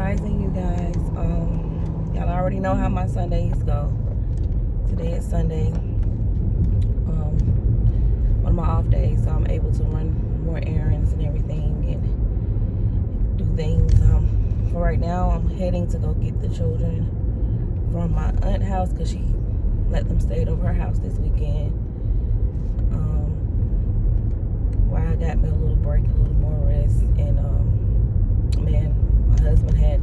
Rising, you guys. Y'all already know how my Sundays go. Today is Sunday, one of my off days, so I'm able to run more errands and everything and do things. For right now, I'm heading to go get the children from my aunt's house because she let them stay over her house this weekend. Why I got me a little break, a little more rest, and man, my husband had,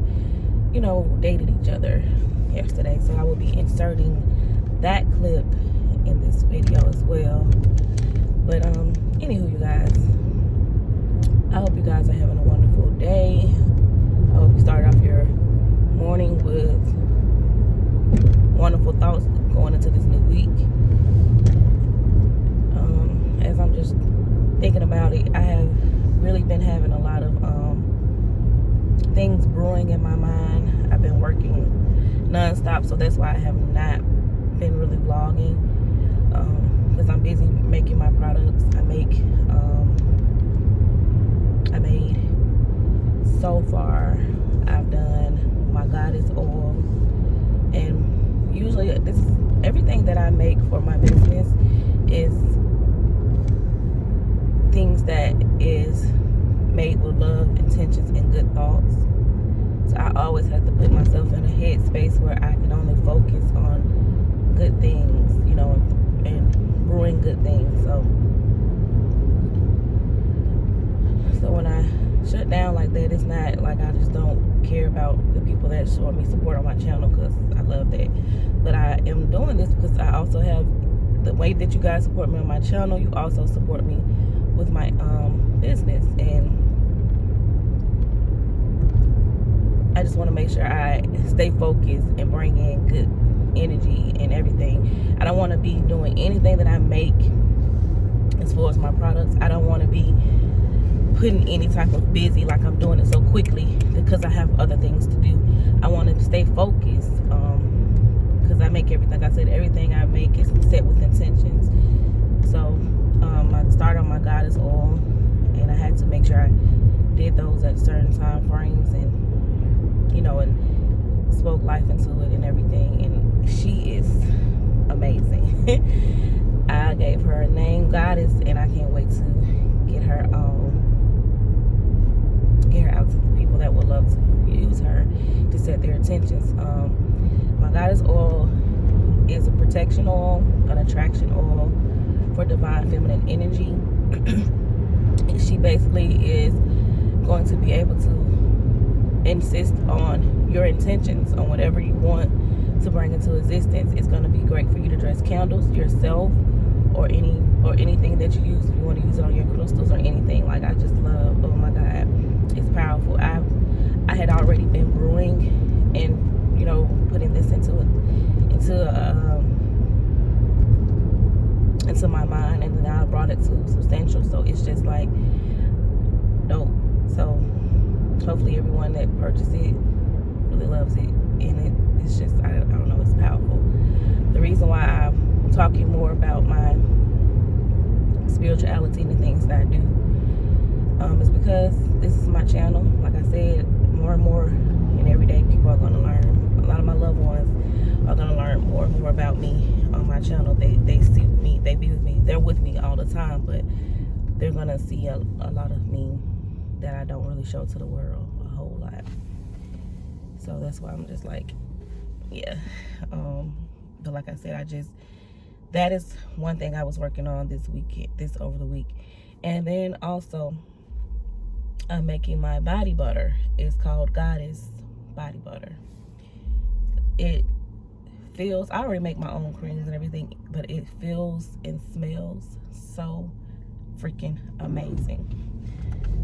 dated each other yesterday, so I will be inserting that clip in this video as well. But anywho, you guys, I hope you guys are having a wonderful day. I hope you start off your morning with wonderful thoughts going into this new week. As I'm just thinking about it, I have really been having a lot of things brewing in my mind. I've been working non-stop, so that's why I have not been really vlogging, because I'm busy making my products. I made so far, I've done my Goddess oil, and usually everything that I make for my business is things that is made with love, intentions, and good thoughts. So I always have to put myself in a headspace where I can only focus on good things, and brewing good things. So when I shut down like that, it's not like I just don't care about the people that show me support on my channel, because I love that. But I am doing this because I also have the way that you guys support me on my channel. You also support me with my business, and I just want to make sure I stay focused and bring in good energy and everything. I don't want to be doing anything that I make as far as my products. I don't want to be putting any type of busy, like I'm doing it so quickly because I have other things to do. I want to stay focused, because I make everything. Like I said, everything I make is set with intentions. So I started on my Goddess oil, and I had to make sure I did those at certain time frames, and and spoke life into it and everything. And she is amazing. I gave her a name, Goddess, and I can't wait to get her out to the people that would love to use her to set their intentions. My Goddess oil is a protection oil, an attraction oil for divine feminine energy. She basically is going to be able to insist on your intentions, on whatever you want to bring into existence. It's going to be great for you to dress candles yourself, or anything that you use. If you want to use it on your crystals or anything, like, I just love, oh my God, it's powerful. I had already been brewing and putting this into my mind, and then I brought it to Substantial, so it's just like dope. So hopefully everyone that purchased it really loves it, and it's just, I don't know, it's powerful. The reason why I'm talking more about my spirituality and the things that I do is because this is my channel. Like I said, more and more, and every day people are going to learn. A lot of my loved ones are going to learn more and more about me on my channel. They see me, they be with me, they're with me all the time, but they're going to see a lot of me that I don't really show to the world a whole lot. So that's why I'm just like, yeah. But like I said, that is one thing I was working on over the week. And then also, I'm making my body butter. It's called Goddess Body Butter. It feels, I already make my own creams and everything, but it feels and smells so freaking amazing.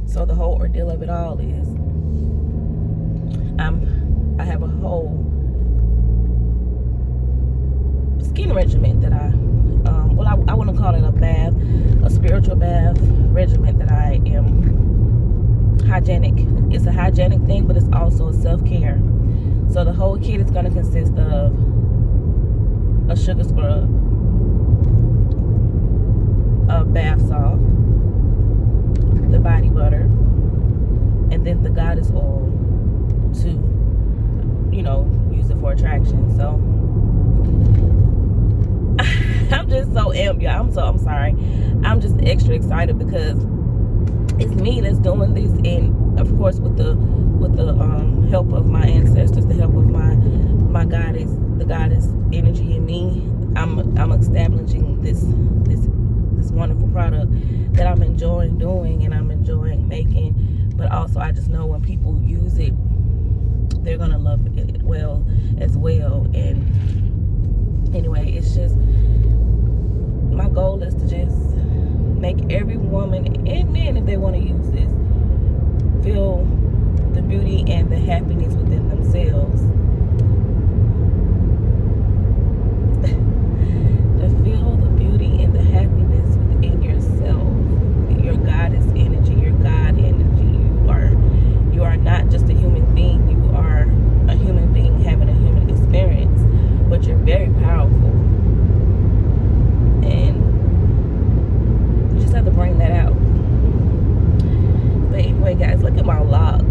So the whole ordeal of it all is, I have a whole skin regimen that I want to call it a spiritual bath regimen that I am hygienic. It's a hygienic thing, but it's also a self-care. So the whole kit is going to consist of a sugar scrub, a bath salt, the body butter, and then the Goddess oil to for attraction. So I'm just so amped, y'all. I'm sorry. I'm just extra excited because it's me that's doing this, and of course with the help of my ancestors, the help of my goddess, the goddess energy in me. I'm establishing this wonderful product that I'm enjoying doing and I'm enjoying making. But also, I just know when people use it, they're gonna love it as well. And anyway, it's just my goal is to just make every woman and man, if they want to use this, feel the beauty and the happiness within themselves. To feel the beauty and the happiness within yourself, your goddess energy, your God energy. You are not just a human being. You are a human being having a human experience, but you're very powerful. And you just have to bring that out. But anyway, guys, look at my locks.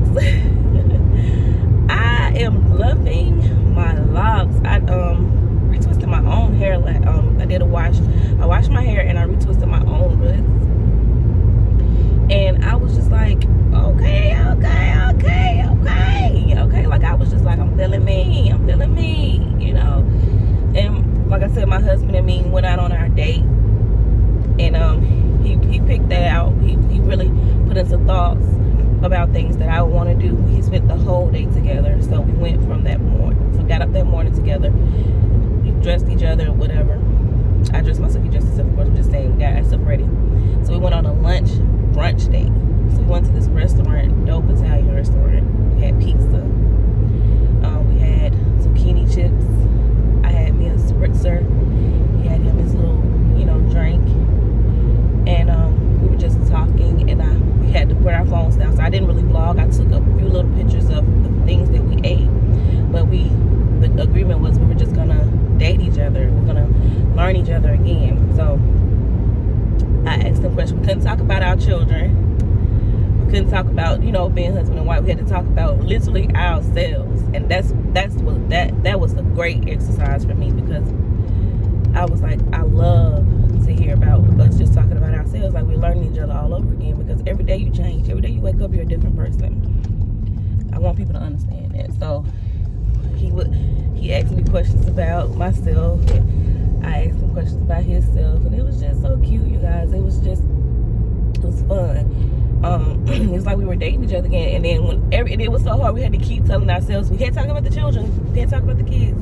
I am loving my locks. I retwisted my own hair. I did a wash. I washed my hair and I retwisted my own roots. And I was just like, okay. Like, I was just like, I'm feeling me, you know. And like I said, my husband and me went out on our date, and he picked that out. He really put in some thoughts about things that I would want to do. We spent the whole day together. So we went from that morning, so got up that morning together. We dressed each other, whatever. I dressed myself, he dressed himself, of course. I'm just saying, we got ourselves ready. So we went on a brunch date. So we went to this restaurant, dope Italian restaurant. We had pizza. We had zucchini chips. I had me a spritzer. He had him his little, drink. And we were just talking, and we had to put our phones down. So I didn't really vlog. I took a few little pictures of the things that we ate. But the agreement was we were just gonna date each other. We're gonna learn each other again. So I asked him questions. We couldn't talk about our children. We couldn't talk about, being husband and wife. We had to talk about literally ourselves. And that was a great exercise for me, because I was like, I love to hear about us just talking about ourselves, like we're learning each other all over again, because every day you change. Every day you wake up, you're a different person. I want people to understand that. So he asked me questions about myself, and I asked him questions about himself, and it was just so cute, you guys. It was fun. It's like we were dating each other again. And then it was so hard, we had to keep telling ourselves we can't talk about the children, we can't talk about the kids,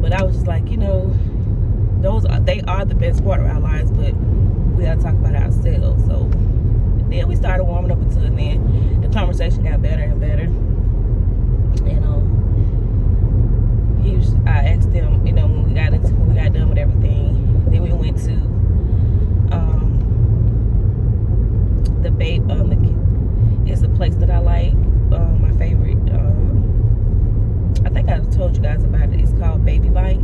But I was just like, they are the best part of our lives, but we gotta talk about ourselves. So then we started warming up into it, and then the conversation got better and better. And I asked him, when we got done with everything, then we went to it's a place that I like, my favorite. I think I told you guys about it. It's called Baby Bites.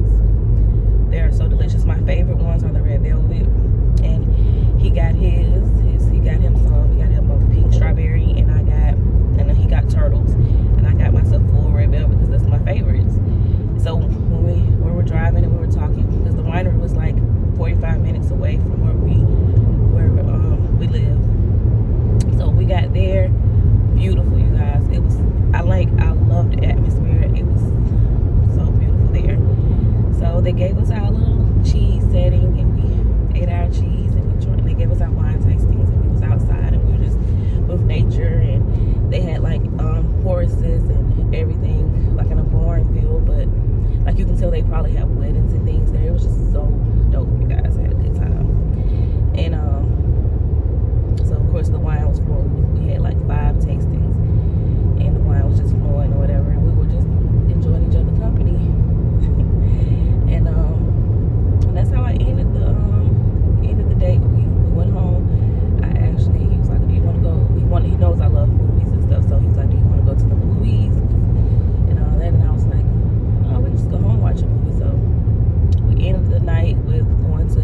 They're so delicious. My favorite ones are the red velvet, and he got him a pink strawberry, and he got turtles, and I got myself full red velvet because that's my favorites. So when we were driving and we were talking, because the winery was like 45 minutes away from where we live. So we got there, beautiful, you guys. I loved the atmosphere. It was so beautiful there. So they gave us our little cheese setting, and we ate our cheese, and they gave us our wine tastings, and we was outside, and we were just with nature, and they had like horses and everything, like in a barn field, but like you can tell they probably have weddings and things there. It was just so dope, you guys. I had a good time. And so of course the wine was flowing. We had like 5 tastings, and the wine was just flowing or whatever, and we were just enjoying each other's company. And that's how I ended the date. We went home. He was like, do you want to go? He knows I love movies and stuff, so he was like, do you want to go to the movies and all that? And I was like, oh, we just go home and watch a movie. So we ended the night with going to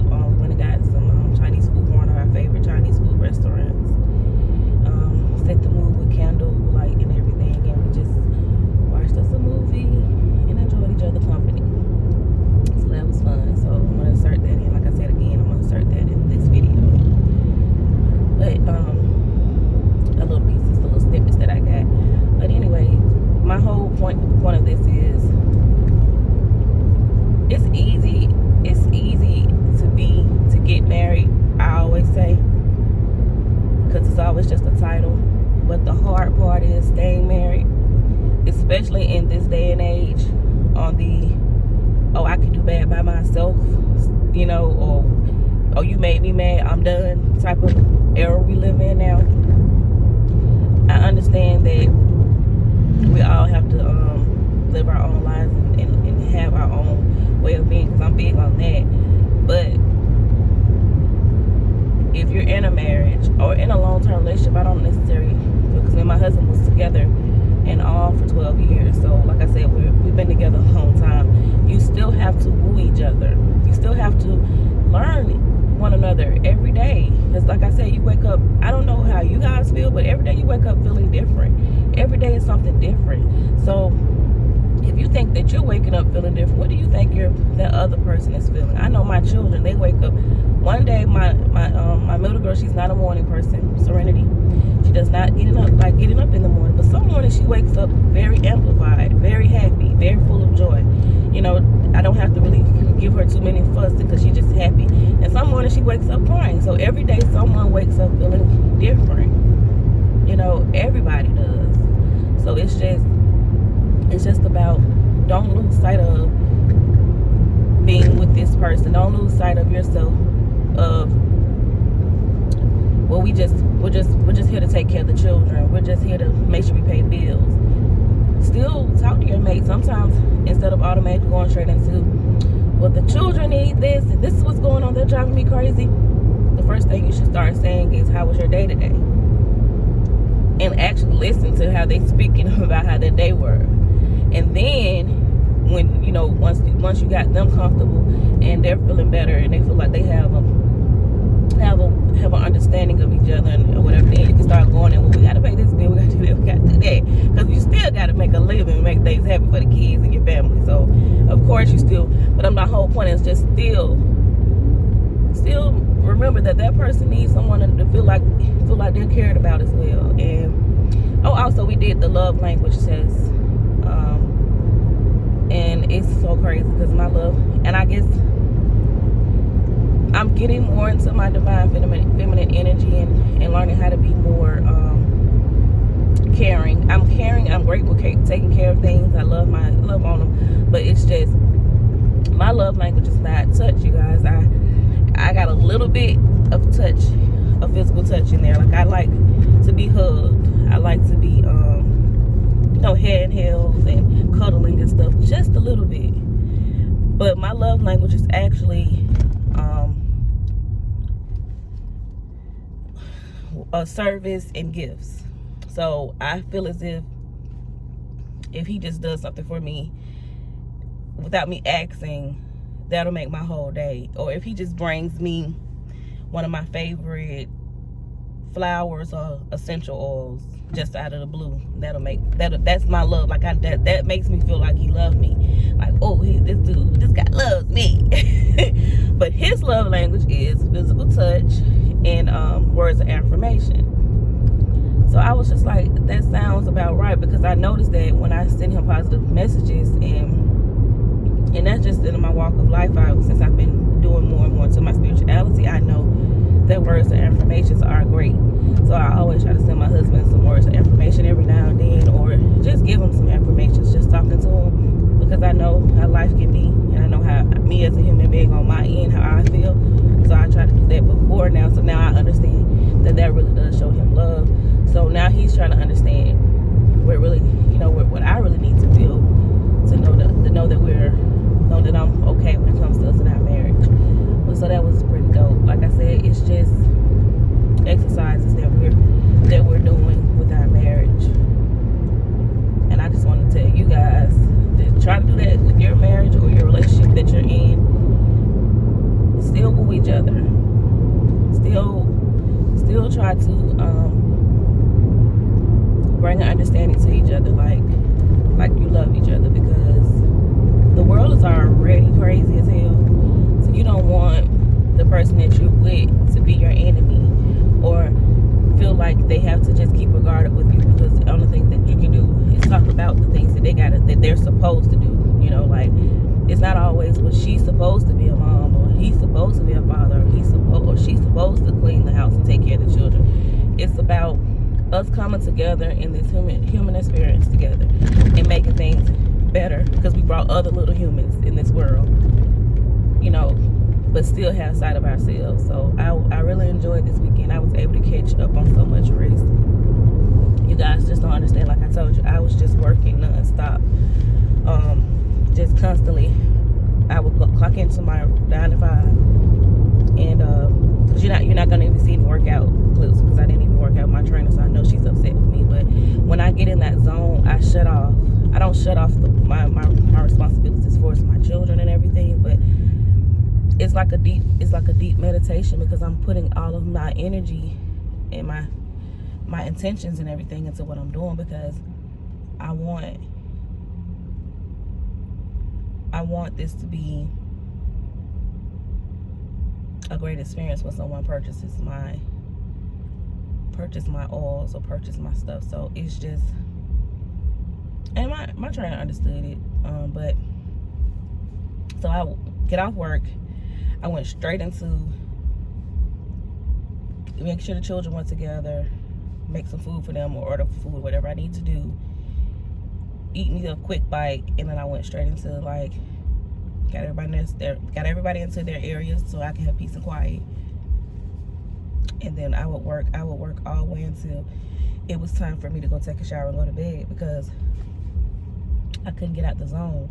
vital, but the hard part is staying married, especially in this day and age, on the, oh, I can do bad by myself, you know, or, oh, you made me mad, I'm done type of era we live in now. I understand that we all have to live our own lives and have our own way of being, because I'm big on that. But if you're in a marriage or in a long-term relationship, I don't necessarily, because me and my husband was together in all for 12 years. So like I said, we've been together a long time. You still have to woo each other. You still have to learn one another every day. Because like I said, you wake up, I don't know how you guys feel, but every day you wake up feeling different. Every day is something different. So if you think that you're waking up feeling different, what do you think that other person is feeling? I know my children, they wake up. One day, my middle girl, she's not a morning person, Serenity. She does not getting up in the morning. But some mornings she wakes up very amplified, very happy, very full of joy. You know, I don't have to really give her too many fussing because she's just happy. And some mornings she wakes up crying. So every day someone wakes up feeling different. You know, everybody does. So it's just about, don't lose sight of being with this person. Don't lose sight of yourself. Of, well, we're just here to take care of the children. We're just here to make sure we pay bills. Still talk to your mate. Sometimes instead of automatically going straight into, well, the children need this and this is what's going on, they're driving me crazy. The first thing you should start saying is, how was your day today? And actually listen to how they speaking about how their day were. And then when, you know, once you got them comfortable and they're feeling better and they feel like they have an understanding of each other and or whatever, then you can start going in, well, we got to pay this bill, we got to do that, we got to do that. Because you still got to make a living and make things happy for the kids and your family. So, of course, you still, but my whole point is just still remember that person needs someone to feel like they're cared about as well. And, oh, also, we did the love language test. And it's so crazy because my love, and I guess I'm getting more into my divine feminine energy and learning how to be more caring. I'm caring. I'm great with taking care of things. I love on them, but it's just my love language is not touch, you guys. I got a little bit of touch, of physical touch in there. Like I like to be hugged. I like to be head held and cuddling and stuff, just a little bit. But my love language is actually a service and gifts. So I feel as if he just does something for me without me asking, that'll make my whole day. Or if he just brings me one of my favorite flowers or essential oils just out of the blue, that's my love. Like that makes me feel like he loved me. Like, oh, this guy loves me. But his love language is physical touch and words of affirmation. So I was just like, that sounds about right, because I noticed that when I send him positive messages, and that's just in my walk of life, since I've been doing more and more to my spirituality, I know that words of affirmations are great. So I always try to send my husband some words of affirmation every now and then, or just give him some affirmations, just talking to him, because I know how life can be, and I know how me as a human being on my end, how I feel. So I try to do that before now. So now I understand that really does show him love. So now he's trying to understand where really, what I really need to feel to know that I'm okay when it comes to us in our marriage. So that was pretty dope. Like I said, it's just exercises that we're doing with our marriage. And I just want to tell you guys to try to do that with your marriage or your relationship that you're in. Still woo each other. Still try to bring an understanding to each other, like you love each other, because the world is already crazy as hell. So you don't want the person that you're with to be your enemy or feel like they have to just keep regarded with you, because the only thing that you can do is talk about the things that they're supposed to do. Like, it's not always, well, she's supposed to be a mom, or he's supposed to be a father, or she's supposed to clean the house and take care of the children. It's about us coming together in this human experience together and making things better, because we brought other little humans in this world, you know, but still have sight of ourselves. So I really enjoyed this weekend. I was able to catch up on so much rest. You guys just don't understand. Like I told you, I was just working nonstop, just constantly. I would clock into my 9 to 5, and cause you're not gonna even see any workout clips, because I didn't even work out my trainer, so I know she's upset with me. But when I get in that zone, I shut off. I don't shut off my responsibilities as far as my children and everything, but it's like a deep meditation, because I'm putting all of my energy and my intentions and everything into what I'm doing, because I want this to be a great experience when someone purchases my oils or purchase my stuff. So it's just, and my trainer understood it. But so I get off work, I went straight into make sure the children were together, make some food for them, or order food, whatever I need to do, eat me a quick bite, and then I went straight into like got everybody into their areas so I can have peace and quiet. And then I would work all the way until it was time for me to go take a shower and go to bed, because I couldn't get out the zone.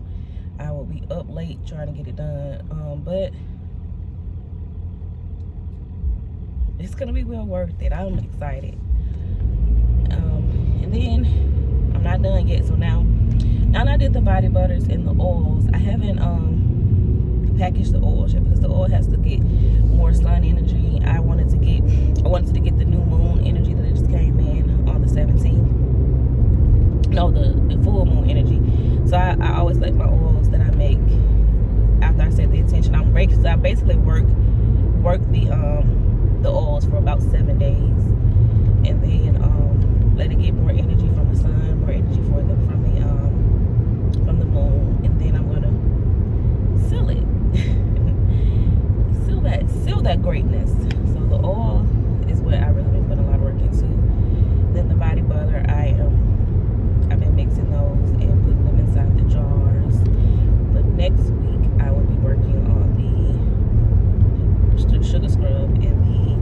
I would be up late trying to get it done. But it's gonna be well worth it. I'm excited. And then I'm not done yet. So now I did the body butters and the oils. I haven't packaged the oils yet, because the oil has to get more sun energy. I wanted to get the new moon energy that just came in on the 17th. No, the full moon energy. So I always let my oils that I make after I set the intention. I basically work the oils for about 7 days, and then let it get more energy from the sun, more energy from the moon, and then I'm gonna seal it. seal that greatness. So the oil is what I really been putting a lot of work into. Then the body butter, I've been mixing those and putting them inside the jars. But next week I will be working on the sugar scrub and the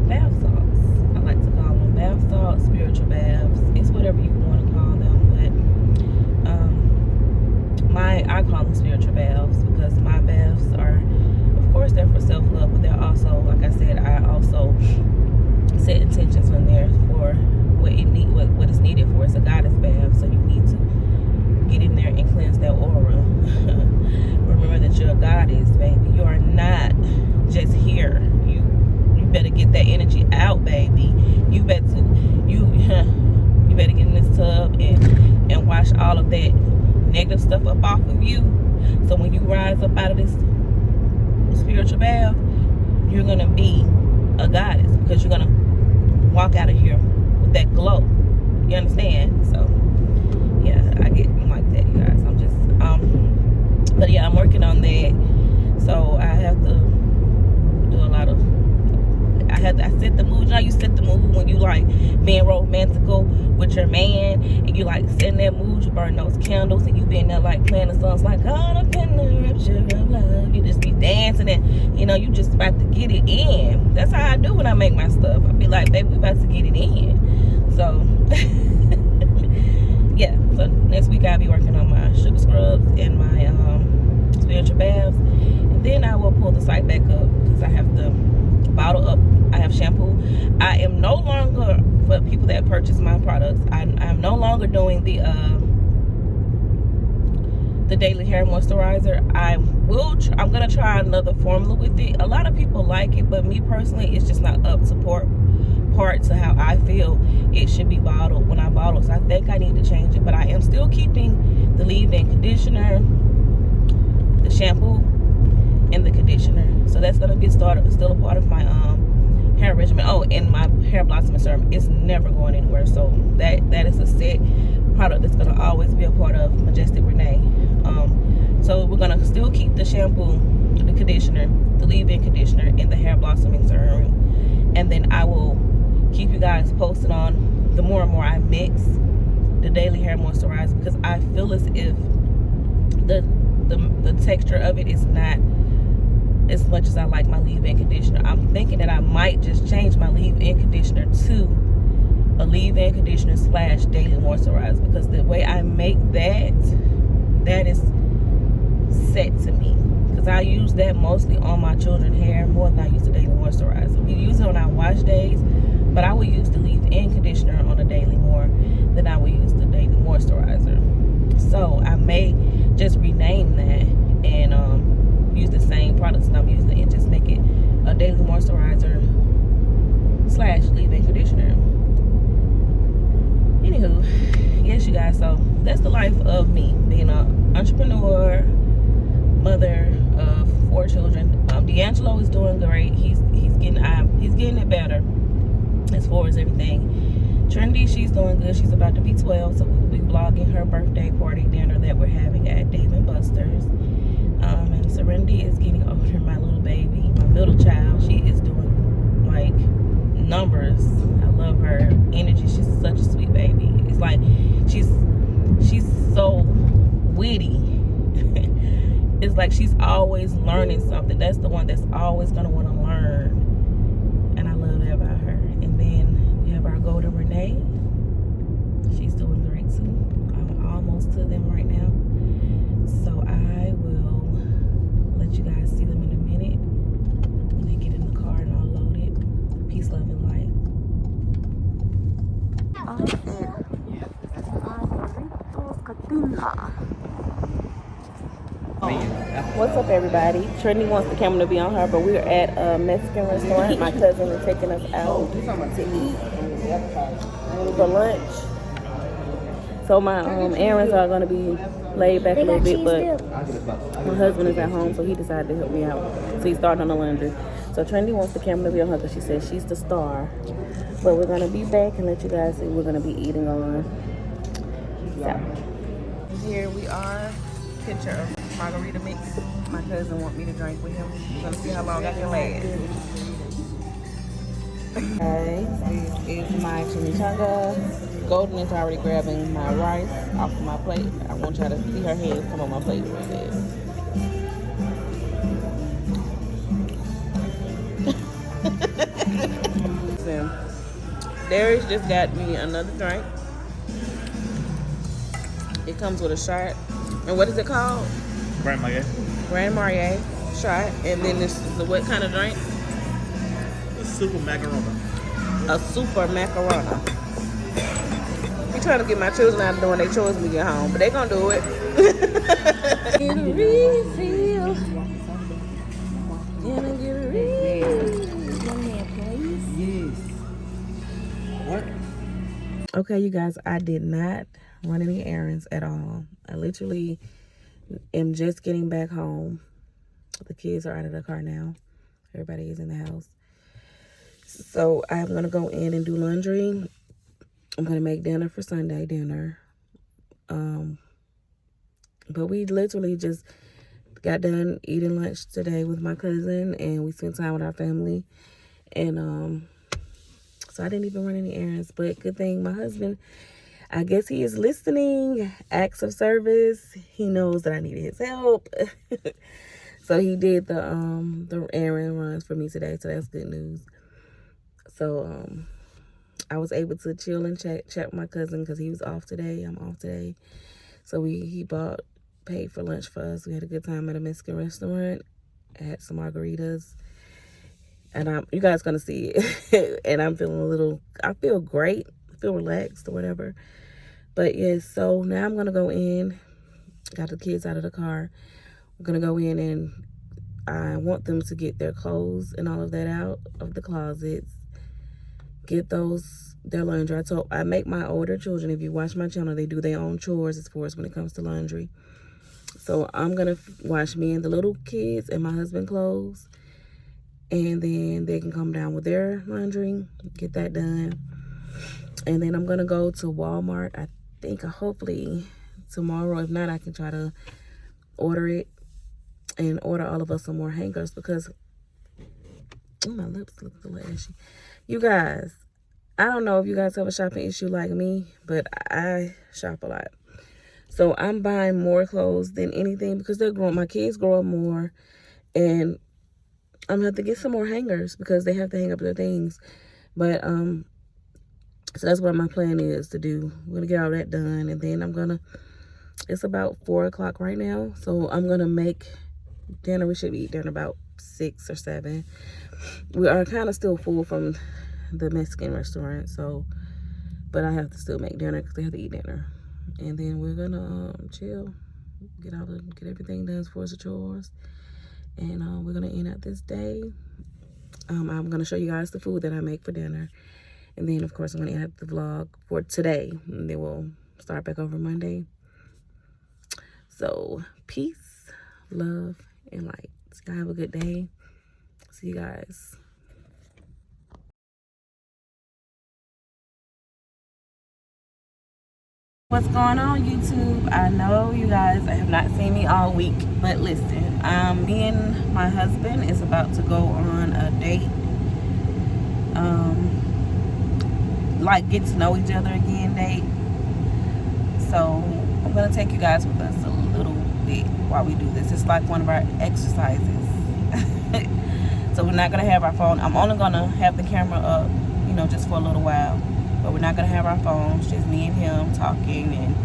bath salts. I like to call them bath salts, spiritual baths. It's whatever you want to call them, but I call them spiritual baths, because my baths are, of course, they're for self-love, but they're also, like I said, I also set intentions on there for what is needed for. It's a goddess bath, so you need to get in there and cleanse that aura. Remember that you're a goddess, baby. You are not just here. You better get that energy out, baby. You better get in this tub and wash all of that negative stuff up off of you. So when you rise up out of this spiritual bath, you're gonna be a goddess, because you're gonna walk out of here with that glow. You understand? So yeah, I'm like that, you guys. I'm just but yeah, I'm working on that. So I have to do a lot of, I set the mood. You know, you set the mood when you like being romantical with your man, and you like setting that mood. You burn those candles, and you been there like playing the songs like "Caught Up in the Rapture of Love." You just be dancing, and you know you just about to get it in. That's how I do when I make my stuff. I be like, "Baby, we about to get it in." So yeah. So next week I'll be working on my sugar scrubs and my spiritual baths, and then I will pull the site back up, because I have to bottle up. I have shampoo. I am no longer, for people that purchase my products, I'm no longer doing the daily hair moisturizer. I'm gonna try another formula with it. A lot of people like it, but me personally, it's just not up to part to how I feel it should be bottled when I bottle. So I think I need to change it, but I am still keeping the leave-in conditioner, the shampoo, and the conditioner. So that's gonna be still a part of my hair regimen. Oh, and my hair blossoming serum is never going anywhere. So that is a set product that's gonna always be a part of Majestic Renee. So we're gonna still keep the shampoo, the conditioner, the leave-in conditioner, and the hair blossoming serum, and then I will keep you guys posted on the more and more I mix the daily hair moisturizer, because I feel as if the texture of it is not as much as I like my leave-in conditioner. I'm thinking that I might just change my leave-in conditioner to a leave-in conditioner / daily moisturizer, because the way I make that is set to me, because I use that mostly on my children's hair more than I use the daily moisturizer. We use it on our wash days, but I would use the leave-in conditioner on a daily more than I would use the daily moisturizer. So I may just rename that and use the same products that I'm using and just make it a daily moisturizer / leave-in conditioner. Anywho, yes, you guys, so that's the life of me, being an entrepreneur, mother of 4 children. D'Angelo is doing great. He's getting it better as far as everything. Trinity, she's doing good. She's about to be 12, so we'll be vlogging her birthday party dinner that we're having at Dave & Buster's. And Serenity is getting older, my little baby, my middle child. She is doing like numbers. I love her energy. She's such a sweet baby. It's like she's so witty. It's like she's always learning something. That's the one that's always gonna want to learn, and I love that about her. And then we have our golden Renee. She's doing great too. I'm almost to them right now, so I will let you guys see them in a minute when they get in the car and all loaded. Peace, love, and light. What's up, everybody? Trinity wants the camera to be on her, but we're at a Mexican restaurant. My cousin is taking us out to eat for lunch. So my errands are going to be laid back a little bit, but my husband is at home, so he decided to help me out. So he's starting on the laundry. So Trinity wants the camera to be on her because she says she's the star. But we're going to be back and let you guys see what we're going to be eating on. So here we are. Picture of margarita mix. My cousin want me to drink with him. We're gonna see how long I can last. Okay, this is my chimichanga. Golden is already grabbing my rice off of my plate. I want y'all to see her head come on my plate real fast. So, Darius just got me another drink. It comes with a shot. And what is it called? Grand Marnier. Grand Marnier shot. And then this is the what kind of drink? A super macarona. A super macarona. I'm trying to get my children out of doing their chores when we get home, but they gonna do it. Get a refill. Can I get a refill? Yes. What? Okay, you guys, I did not run any errands at all. I literally am just getting back home. The kids are out of the car now. Everybody is in the house. So I'm going to go in and do laundry. I'm going to make dinner for Sunday dinner. But we literally just got done eating lunch today with my cousin, and we spent time with our family. And so I didn't even run any errands. But good thing my husband, I guess he is listening, acts of service. He knows that I needed his help. So he did the errand runs for me today, so that's good news. So I was able to chill and chat with my cousin because he was off today. I'm off today. So he paid for lunch for us. We had a good time at a Mexican restaurant. I had some margaritas. And you guys gonna see it. And I'm feeling I feel great. I feel relaxed or whatever. But yes, so now I'm gonna go in. Got the kids out of the car. I'm gonna go in and I want them to get their clothes and all of that out of the closets. Get their laundry. I make my older children, if you watch my channel, they do their own chores as far as when it comes to laundry. So I'm gonna wash me and the little kids and my husband clothes. And then they can come down with their laundry, get that done. And then I'm gonna go to Walmart. I think hopefully tomorrow. If not, I can try to order it and order all of us some more hangers because my lips look a little ashy. You guys, I don't know if you guys have a shopping issue like me, but I shop a lot. So I'm buying more clothes than anything because they're growing. My kids grow up more, and I'm gonna have to get some more hangers because they have to hang up their things. But so that's what my plan is to do. I'm gonna get all that done, and then it's about 4 o'clock right now, so I'm gonna make dinner. We should be eating dinner about 6 or 7. We are kind of still full from the Mexican restaurant, so, but I have to still make dinner because they have to eat dinner. And then we're gonna chill, get everything done for us, the chores, and we're gonna end out this day. I'm gonna show you guys the food that I make for dinner, and then of course I'm gonna end the vlog for today, and then we'll start back over Monday. So peace, love, and light. Y'all have a good day. See you guys. What's going on, YouTube? I know you guys have not seen me all week, but listen, me and my husband is about to go on a date. Like get to know each other again date. So I'm gonna take you guys with us a little bit while we do this. It's like one of our exercises. So we're not gonna have our phone. I'm only gonna have the camera up, you know, just for a little while. But we're not gonna have our phones, just me and him talking and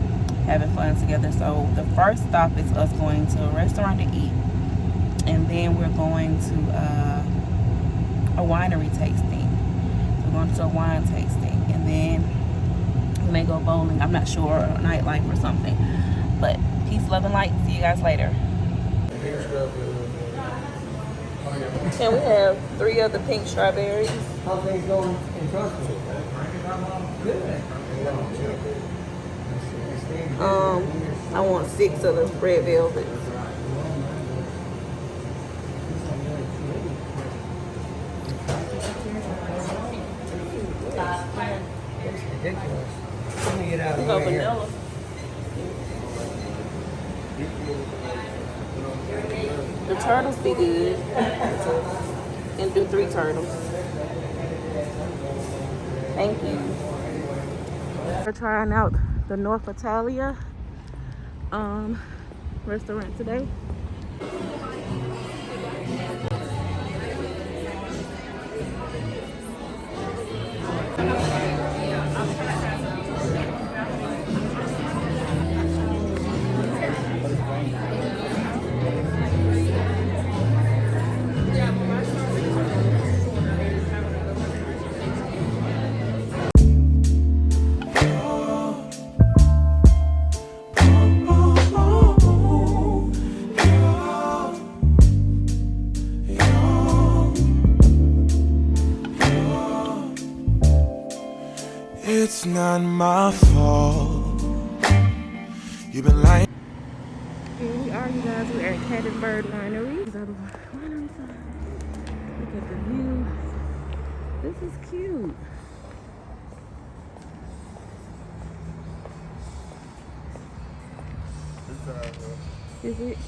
having fun together. So the first stop is us going to a restaurant to eat, and then we're going to a winery tasting. We're going to a wine tasting, and then we may go bowling. I'm not sure, or nightlife or something. But peace, love, and light. See you guys later. Can we have 3 of the pink strawberries? How things going in Trustful? Good. I want 6 of the red velvet. It's ridiculous. Let me get out of No the way here. vanilla. The turtles be good. And do 3 turtles. Thank you. We're trying out the North Italia restaurant today. It's not my fault. You've been lying. Here we are, you guys. We're at Hattiesburg Winery. Look at the view. This is cute. Is it?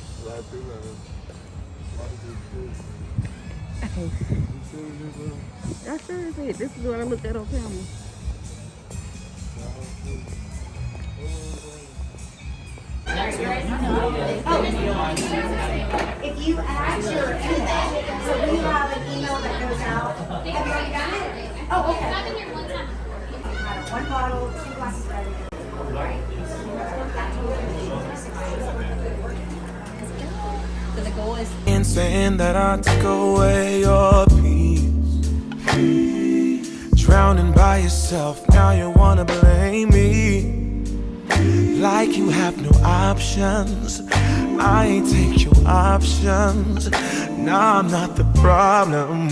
That sure is it. This is what I looked at on camera. If you add your email, so we have an email that goes out. Have you already done it? Oh, okay. I've been here one time. 1 bottle, 2 glasses of everything. So the goal is And saying that I took away your peace. Drowning by yourself, now you wanna blame me. Like you have no options. I ain't take your options. Nah, I'm not the problem.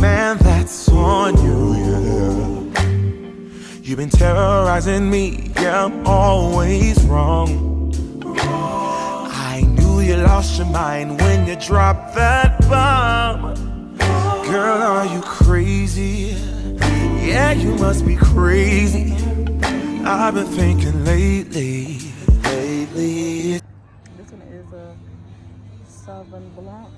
Man, that's on you, yeah. You've been terrorizing me, yeah, I'm always wrong. I knew you lost your mind when you dropped that bomb. Girl, are you crazy? Yeah, you must be crazy. I've been thinking lately. This one is a Sauvignon Blanc.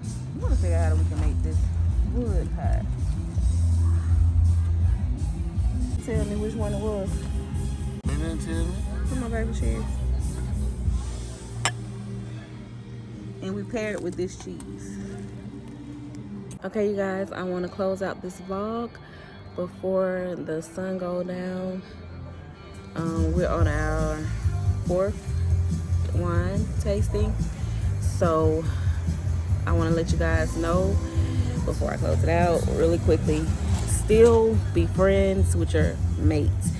I want to figure out how we can make this wood hot. gonna tell me. Come on, baby, cheers. And we pair it with this cheese. Okay, you guys, I want to close out this vlog before the sun goes down. We're on our 4th wine tasting, so I want to let you guys know before I close it out really quickly. Still be friends with your mates.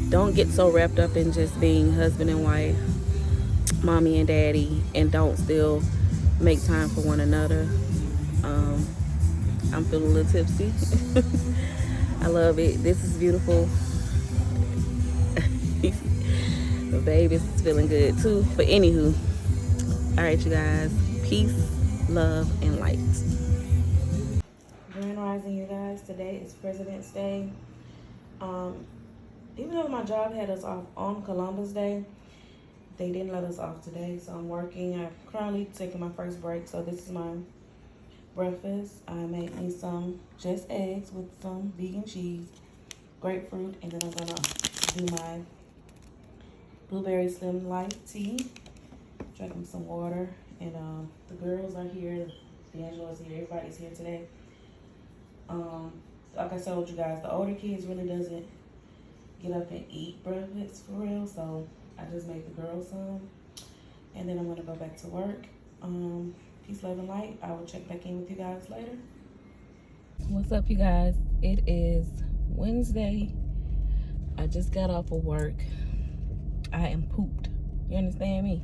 Don't get so wrapped up in just being husband and wife, mommy and daddy, and don't still make time for one another. I'm feeling a little tipsy. I love it. This is beautiful. The baby's feeling good too. But anywho, all right, you guys. Peace, love, and light. Grand Rising, you guys. Today is President's Day. Even though my job had us off on Columbus Day, they didn't let us off today. So I'm working. I'm currently taking my first break. So this is my breakfast. I made me some just eggs with some vegan cheese, grapefruit, and then I'm gonna do my blueberry slim light tea, drinking some water, and the girls are here. D'Angelo's here. Everybody's here today. Like I told you guys, the older kids really doesn't get up and eat breakfast for real, so I just made the girls some, and then I'm gonna go back to work. Peace, love, and light. I will check back in with you guys later. What's up, you guys? It is Wednesday. I just got off of work. I am pooped. You understand me?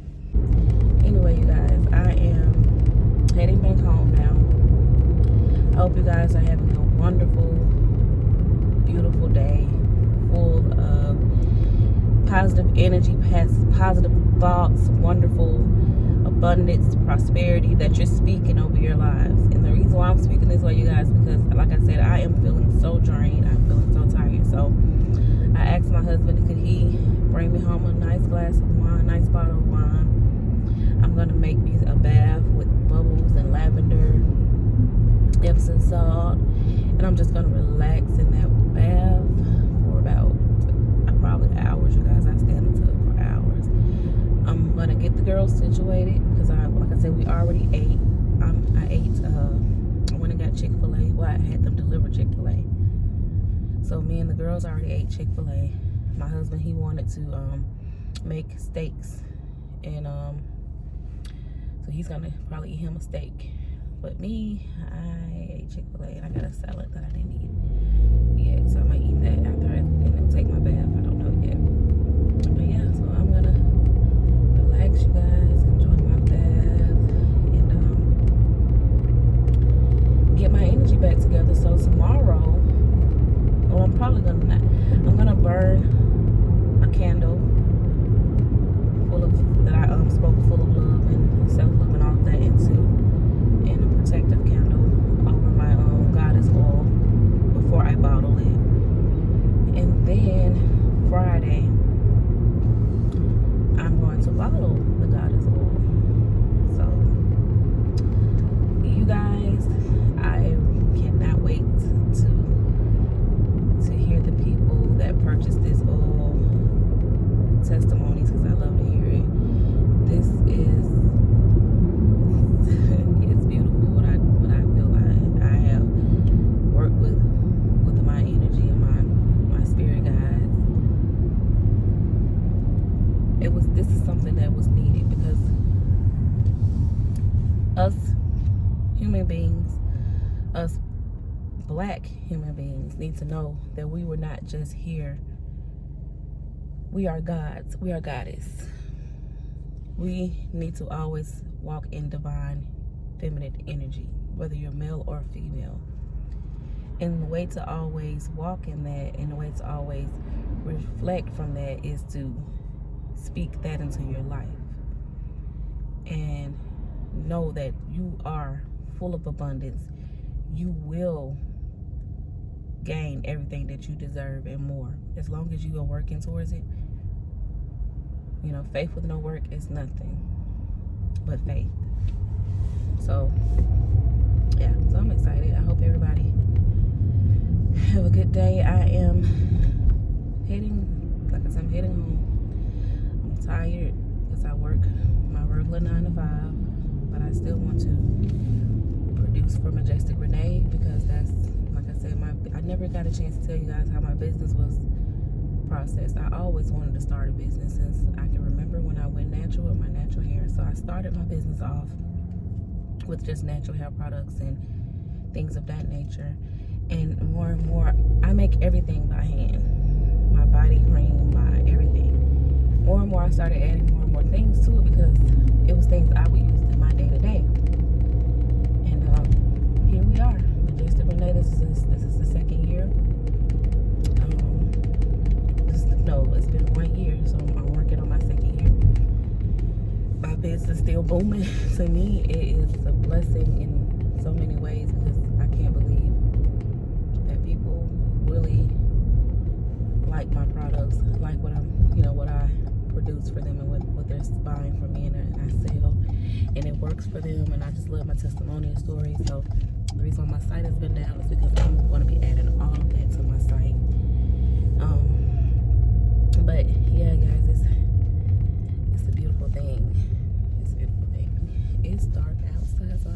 Anyway, you guys, I am heading back home now. I hope you guys are having a wonderful, beautiful day full of positive energy, positive thoughts, wonderful abundance, prosperity that you're speaking over your lives. And the reason why I'm speaking this way, you guys, because like I said, I am feeling so drained. I'm feeling so tired. So I asked my husband, could he bring me home a nice glass of wine, nice bottle of wine. I'm gonna make me a bath with bubbles and lavender, Epsom salt, and I'm just gonna relax in that bath for about probably hours. You guys, I stay in the tub for hours. I'm gonna get the girls situated because like I said, we already ate. I ate. I went and got Chick-fil-A. Well, I had them deliver Chick-fil-A. So me and the girls already ate Chick-fil-A. My husband, he wanted to make steaks, and so he's gonna probably eat him a steak. But me, I ate Chick-fil-A, and I got a salad that I didn't eat yet. So I might eat that after I take my bath. I don't know yet. But yeah, so I'm gonna relax, you guys, enjoy my bath, and get my energy back together. So tomorrow, well, I'm probably gonna not. I'm gonna burn a candle full of that I spoke full of love and self-love and all of that into, and a protective candle over my goddess oil before I bottle it. And then Friday, I'm going to bottle the goddess oil. So you guys, I cannot wait to hear the people that purchased this oil testimonies, because I love to hear it. This is it's beautiful what I feel I have worked with my energy and my spirit guides. This is something that was needed, because us human beings, us black human beings, need to know that we were not just here. We are gods. We are goddess. We need to always walk in divine feminine energy, whether you're male or female. And the way to always walk in that, and the way to always reflect from that, is to speak that into your life. And know that you are full of abundance. You will gain everything that you deserve and more, as long as you are working towards it. You know, faith with no work is nothing but faith. So yeah, so I'm excited. I hope everybody have a good day. I am heading, like I said, I'm heading home. tired because I work my regular 9 to 5, but I still want to produce for Majestic Renee because that's, like I said, I never got a chance to tell you guys how my business was processed. I always wanted to start a business since I can remember when I went natural with my natural hair. So I started my business off with just natural hair products and things of that nature. And more, I make everything by hand. My body cream, my everything. More and more, I started adding more and more things to it because it was things I would use in my day to day. And here we are, Majestic Renee. This is the second year. It's been 1 year, so I'm working on my second year. My business is still booming. To me, it is a blessing in so many ways because I can't believe that people really like my products, like what I produce for them and what they're buying from me and I sell, and it works for them. And I just love my testimonial stories. So the reason why my site has been down is because I'm going to be adding all of that to my site. But yeah, guys, it's a beautiful thing. It's a beautiful thing. It's dark outside, so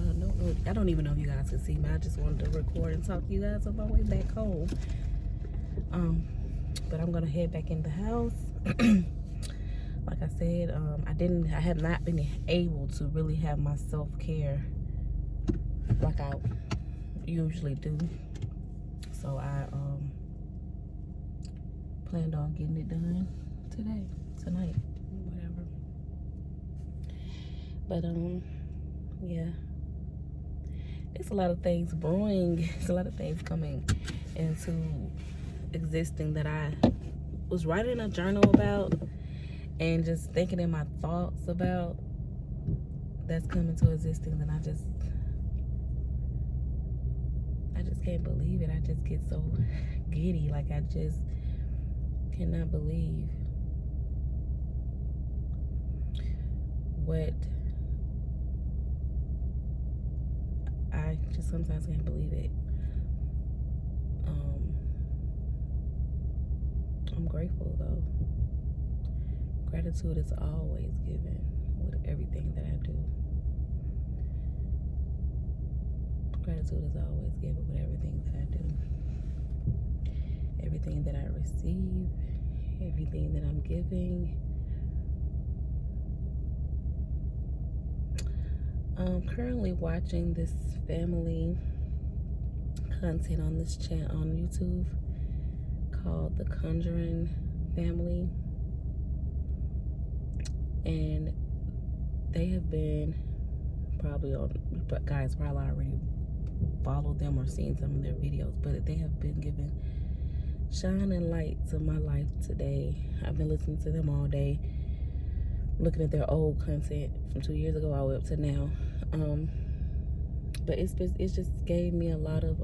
I don't even know if you guys can see me. I just wanted to record and talk to you guys on my way back home. But I'm gonna head back in the house. Like I said, I have not been able to really have my self-care like I usually do. So I planned on getting it done tonight, whatever. But yeah, it's a lot of things brewing. It's a lot of things coming into existing that I was writing a journal about and just thinking in my thoughts about that's coming to existing. And I just can't believe it. I just get so giddy. Like I just cannot believe what I just sometimes can't believe it. I'm grateful though. Gratitude is always given with everything that I do. Gratitude is always given with everything that I do. Everything that I receive, everything that I'm giving. I'm currently watching this family content on this channel on YouTube called The Conjuring Family, and they have been probably guys probably already followed them or seen some of their videos, but they have been giving shining light to my life today. I've been listening to them all day, looking at their old content from 2 years ago all the way up to now. But it just gave me a lot of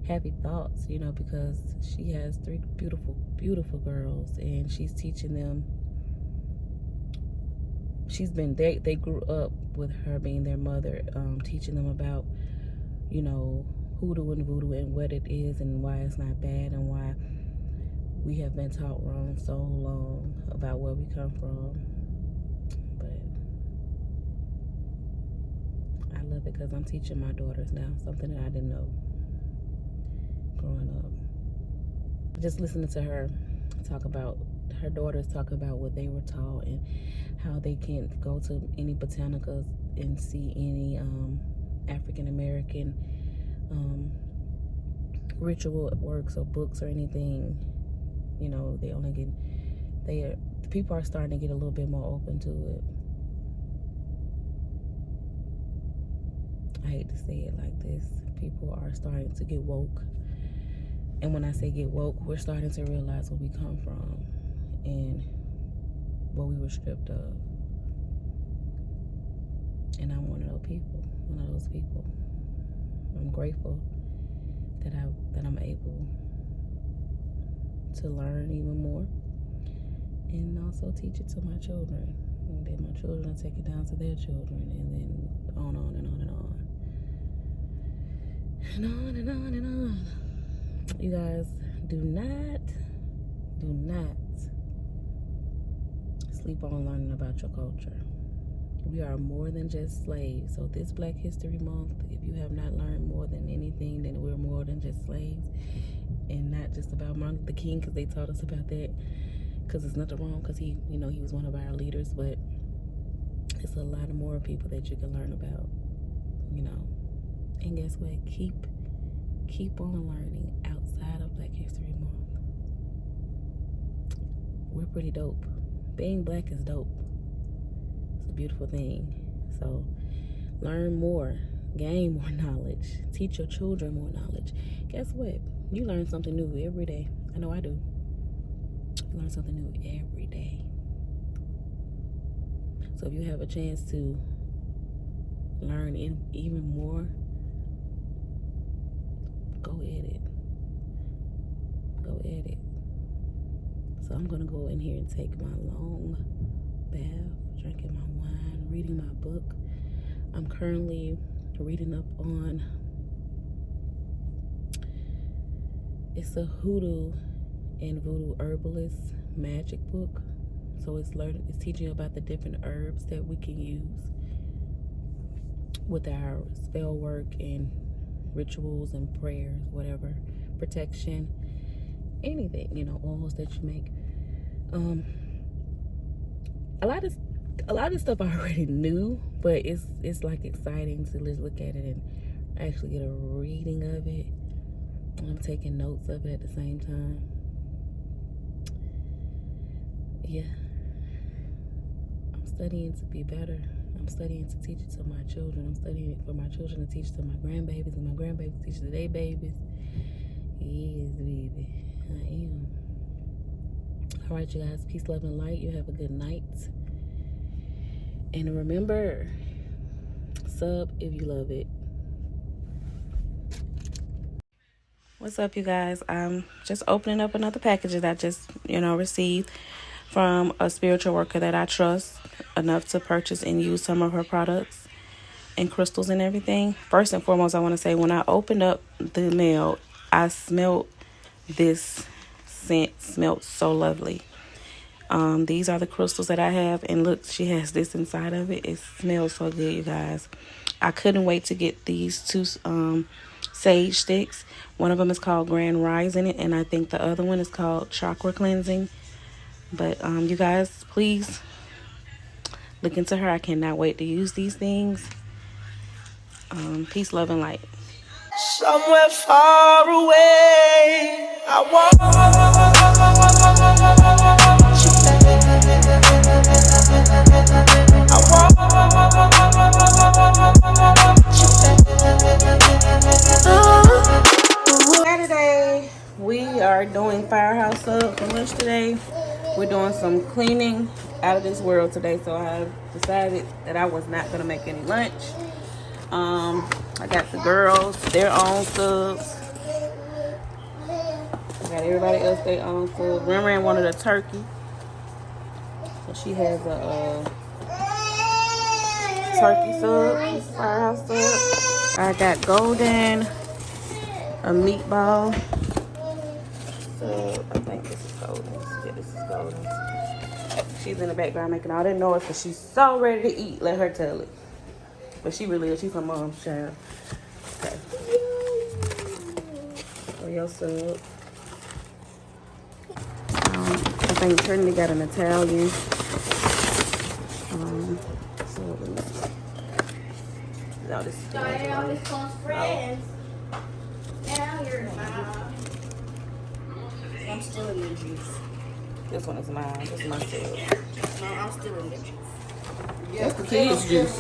happy thoughts, you know, because she has 3 beautiful girls, and she's teaching them. They grew up with her being their mother, teaching them about, you know, hoodoo and voodoo and what it is and why it's not bad and why we have been taught wrong so long about where we come from. But I love it because I'm teaching my daughters now something that I didn't know growing up. Just listening to her talk about her daughters talk about what they were taught and how they can't go to any botanicas and see any African American ritual works or books or anything. You know, people are starting to get a little bit more open to it. I hate to say it like this. People are starting to get woke. And when I say get woke, we're starting to realize where we come from and what we were stripped of. And I'm one of those people. I'm grateful that I'm able to learn even more and also teach it to my children. And then my children take it down to their children, and then on and on and on and on. And on and on and on. You guys, do not sleep on learning about your culture. We are more than just slaves. So this Black History Month, if you have not learned more than anything, then we're more than just slaves. And not just about Martin Luther King, because they taught us about that. Because there's nothing wrong, because he was one of our leaders. But it's a lot more people that you can learn about, And guess what? Keep on learning outside of Black History Month. We're pretty dope. Being Black is dope. It's a beautiful thing. So learn more, gain more knowledge, teach your children more knowledge. Guess what? You learn something new every day. I know I do. You learn something new every day. So if you have a chance to learn even more, go at it. Go at it. So I'm gonna go in here and take my long bath, drinking my wine, reading my book. I'm currently reading up on, it's a hoodoo and voodoo herbalist magic book. So it's teaching you about the different herbs that we can use with our spell work and rituals and prayers, whatever, protection, anything, oils that you make. A lot of stuff I already knew, but it's like exciting to just look at it and actually get a reading of it. And I'm taking notes of it at the same time. Yeah. I'm studying to be better. I'm studying to teach it to my children. I'm studying it for my children to teach to my grandbabies, and my grandbabies teach to their babies. Yes, baby. I am. All right, you guys. Peace, love, and light. You have a good night. And remember, sub if you love it. What's up, you guys? I'm just opening up another package that I just, received from a spiritual worker that I trust enough to purchase and use some of her products and crystals and everything. First and foremost, I want to say when I opened up the mail, I smelled this scent. Smelled so lovely. These are the crystals that I have, and look, she has this inside of it. It smells so good, you guys. I couldn't wait to get these two sage sticks. One of them is called Grand Rising, and I think the other one is called Chakra Cleansing. But you guys, please look into her. I cannot wait to use these things. Peace, love, and light. Somewhere far away, I want you Saturday, we are doing Firehouse Sub for lunch today. We're doing some cleaning out of this world today, so I decided that I was not going to make any lunch. I got the girls their own subs. I got everybody else their own subs. Ren wanted a turkey, so she has a turkey sub, Firehouse sub. I got Golden, a meatball. So I think this is Golden. Yeah, this is Golden. She's in the background making all that noise because she's so ready to eat. Let her tell it. But she really is. She's her mom's child. Okay. For your sub. I think Trinity got an Italian. So let me see. No, this is I'm still in the juice. This one is mine. This is my sub. No, I'm still in the juice. That's the kids' juice.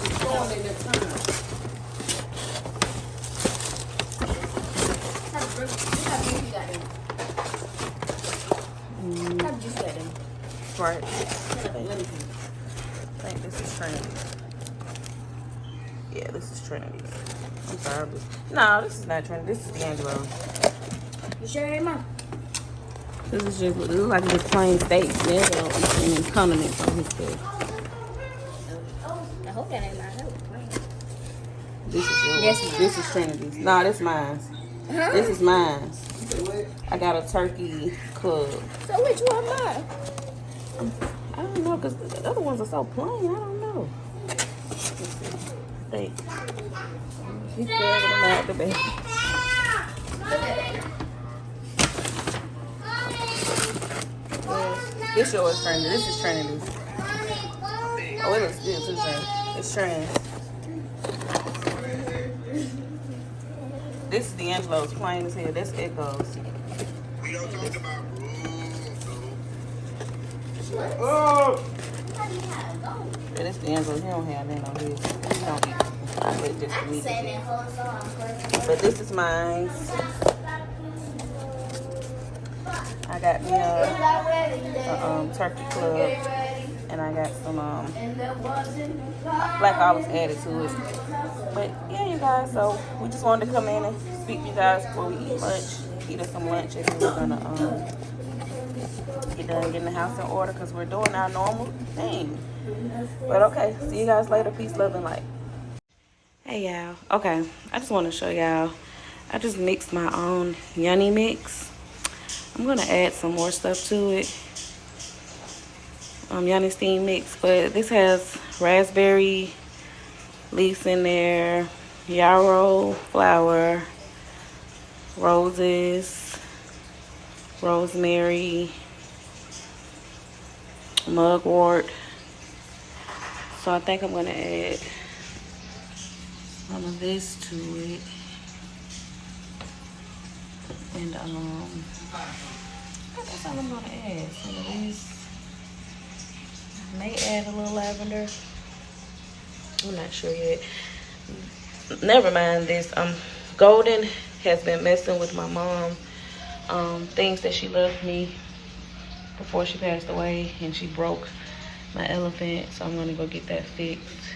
Right. I think this is Trinity. Yeah, this is Trinity. I'm sorry. No, this is not Trinity. This is D'Angelo. You sure ain't mine? This is just, it looks like just plain steak. D'Angelo eating condiments on his food. I hope that ain't mine. This is yours. Yes, This is Trinity's. Nah, this mine. Huh? This is mine. I got a turkey club. So which one mine? I don't know. know, because the other ones are so plain. I don't know. Hey. She's grabbing them out the bag. This yours, Trinity. This is Trinity. Oh, it looks good too, Trinity. It's trans. This is D'Angelo's, plain as hell. That's Echo's. We don't talk about Oh! Yeah, that's D'Angelo's. He don't have that on his. He don't eat. I let just the meat. But this is mine. I got me a turkey club, and I got some black olives added to it. But yeah, you guys, so we just wanted to come in and speak to you guys before we eat lunch, eat us some lunch, and then we're gonna get done getting the house in order because we're doing our normal thing. But okay, see you guys later. Peace, love, and light. Hey y'all. Okay, I just want to show y'all. I just mixed my own Yummy mix. I'm gonna add some more stuff to it. Yummy steam mix, but this has raspberry leaves in there, yarrow flower, roses, rosemary, mugwort. So I think I'm gonna add some of this to it. And that's all I'm gonna add. Some of these. May add a little lavender. I'm not sure yet. Never mind this. Golden has been messing with my mom. Things that she left me before she passed away, and she broke my elephant. So I'm gonna go get that fixed.